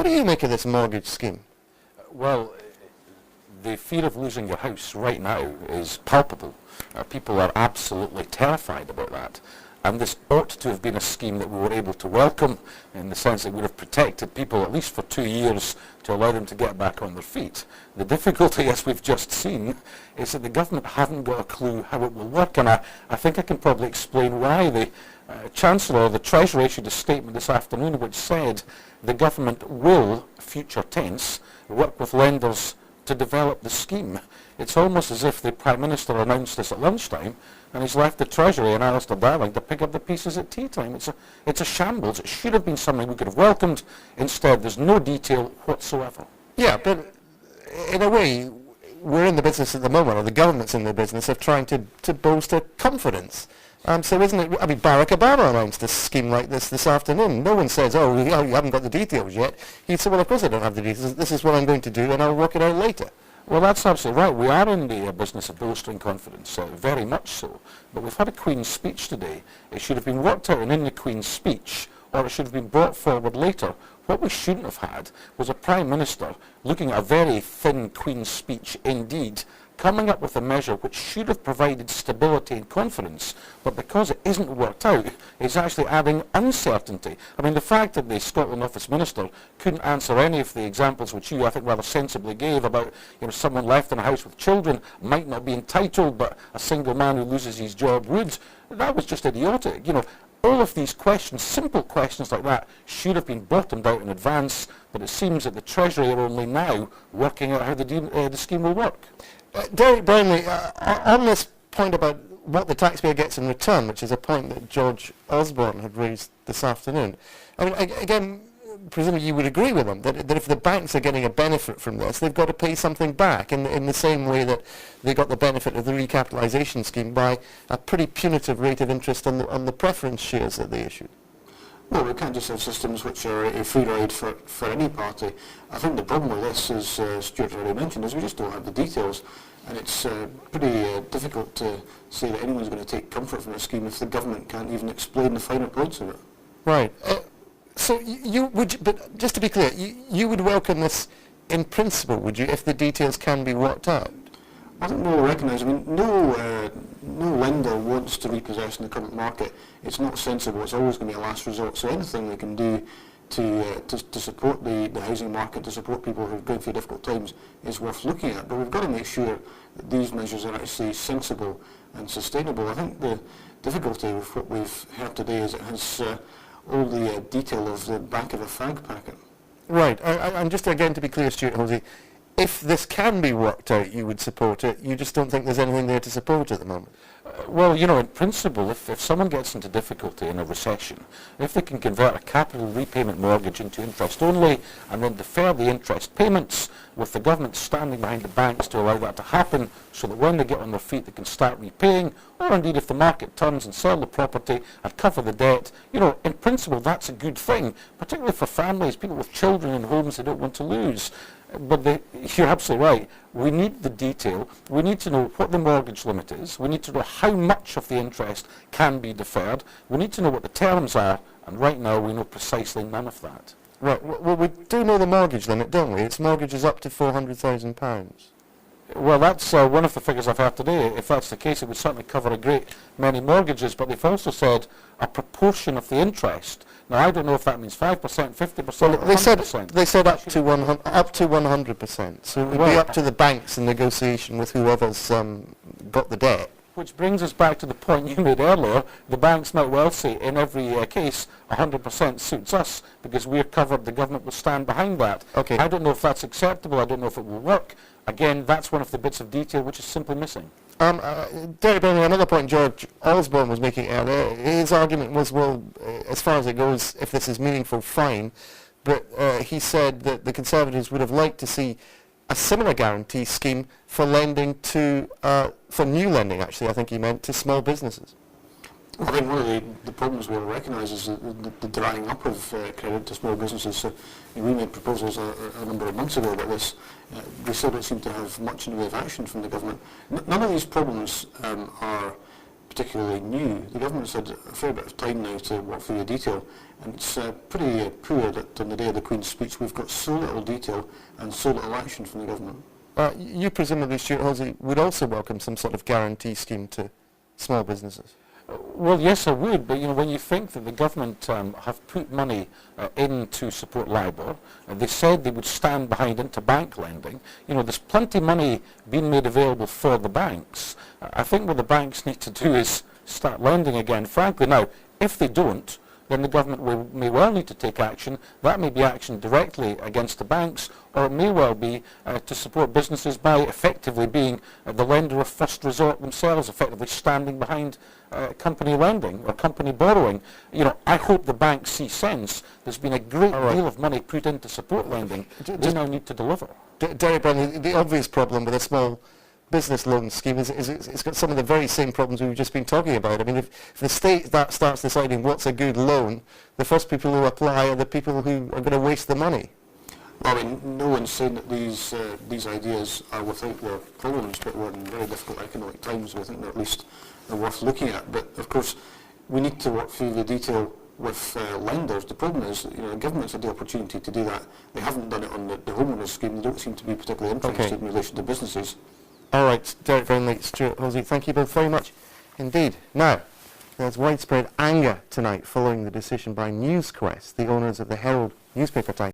What do you make of this mortgage scheme? Well, the fear of losing your house right now is palpable. People are absolutely terrified about that. And this ought to have been a scheme that we were able to welcome, in the sense that it would have protected people at least for 2 years to allow them to get back on their feet. The difficulty, as we've just seen, is that the government haven't got a clue how it will work. And I think I can probably explain why. The Chancellor, the Treasury, issued a statement this afternoon which said the government will, future tense, work with lenders to develop the scheme. It's almost as if the Prime Minister announced this at lunchtime and he's left the Treasury and Alistair Darling to pick up the pieces at tea time. It's a shambles. It should have been something we could have welcomed. Instead, there's no detail whatsoever. Yeah, but in a way, we're in the business at the moment, or the government's in the business of trying to bolster confidence. So isn't it, I mean, Barack Obama announced a scheme like this afternoon. No one says, oh, you haven't got the details yet. He said, well, of course I don't have the details. This is what I'm going to do, and I'll work it out later. Well, that's absolutely right. We are in the business of bolstering confidence, very much so. But we've had a Queen's speech today. It should have been worked out and in the Queen's speech, or it should have been brought forward later. What we shouldn't have had was a Prime Minister looking at a very thin Queen's speech indeed, coming up with a measure which should have provided stability and confidence, but because it isn't worked out, it's actually adding uncertainty. I mean, the fact that the Scotland Office Minister couldn't answer any of the examples which you, I think, rather sensibly gave about, someone left in a house with children might not be entitled, but a single man who loses his job would, that was just idiotic. All of these questions, simple questions like that, should have been bottomed out in advance, but it seems that the Treasury are only now working out how the scheme will work. Derek Brownlee, on this point about what the taxpayer gets in return, which is a point that George Osborne had raised this afternoon, I mean, again, presumably you would agree with him that if the banks are getting a benefit from this, they've got to pay something back in the same way that they got the benefit of the recapitalisation scheme by a pretty punitive rate of interest on the preference shares that they issued. Well, we can't just have systems which are a free ride for any party. I think the problem with this, as Stuart already mentioned, is we just don't have the details. And it's pretty difficult to say that anyone's going to take comfort from a scheme if the government can't even explain the finer points of it. Right. So but just to be clear, you would welcome this in principle, would you, if the details can be worked out? I think we'll recognise, no lender wants to repossess in the current market. It's not sensible, it's always going to be a last resort. So anything we can do to support the housing market, to support people who are going through difficult times is worth looking at. But we've got to make sure that these measures are actually sensible and sustainable. I think the difficulty with what we've heard today is it has all the detail of the back of a fag packet. Right, and just again to be clear, Stuart Halsey, if this can be worked out, you would support it. You just don't think there's anything there to support at the moment? Well, in principle, if someone gets into difficulty in a recession, if they can convert a capital repayment mortgage into interest only and then defer the interest payments with the government standing behind the banks to allow that to happen so that when they get on their feet they can start repaying, or indeed if the market turns and sell the property and cover the debt, in principle that's a good thing, particularly for families, people with children in homes they don't want to lose. But you're absolutely right. We need the detail. We need to know what the mortgage limit is. We need to know how much of the interest can be deferred. We need to know what the terms are. And right now we know precisely none of that. Right. Well, we do know the mortgage limit, don't we? Its mortgage is up to £400,000. Well, that's one of the figures I've heard today. If that's the case, it would certainly cover a great many mortgages. But they've also said a proportion of the interest. Now, I don't know if that means 5%, 50%, well, or 100%. They said up to 100%. So it would be up to the banks in negotiation with whoever's got the debt. Which brings us back to the point you made earlier. The banks might well say, in every case, 100% suits us because we're covered, the government will stand behind that. Okay. I don't know if that's acceptable, I don't know if it will work. Again, that's one of the bits of detail which is simply missing. Derek Brownlee, another point George Osborne was making earlier, his argument was, well, as far as it goes, if this is meaningful, fine. But he said that the Conservatives would have liked to see a similar guarantee scheme for lending to, for new lending actually, I think he meant, to small businesses. I think one of the problems we'll recognise is the drying up of credit to small businesses. So we made proposals a number of months ago about this. We still don't seem to have much in the way of action from the government. None of these problems are particularly new. The government's had a fair bit of time now to work through the detail, and it's pretty poor that on the day of the Queen's speech we've got so little detail and so little action from the government. You presumably, Stuart Halsey, would also welcome some sort of guarantee scheme to small businesses. Well, yes, I would, but when you think that the government have put money in to support LIBOR, they said they would stand behind interbank lending. There's plenty of money being made available for the banks. I think what the banks need to do is start lending again. Frankly, now, if they don't, then the government may well need to take action. That may be action directly against the banks, or it may well be to support businesses by effectively being the lender of first resort themselves, effectively standing behind company lending or company borrowing. I hope the banks see sense. There's been a great deal of money put in to support lending. They now need to deliver. Derek Brown, the obvious problem with a small business loan scheme is it's got some of the very same problems we've just been talking about. I mean, if the state starts deciding what's a good loan, the first people who apply are the people who are going to waste the money. Well, I mean, no one's saying that these ideas are without their problems, but we're in very difficult economic times. I think they're at least worth looking at. But of course, we need to work through the detail with lenders. The problem is, the government's had the opportunity to do that. They haven't done it on the homeowners scheme. They don't seem to be particularly interested in relation to businesses. All right, Derek Brown, Stuart Halsey, thank you both very much indeed. Now, there's widespread anger tonight following the decision by NewsQuest, the owners of the Herald newspaper title.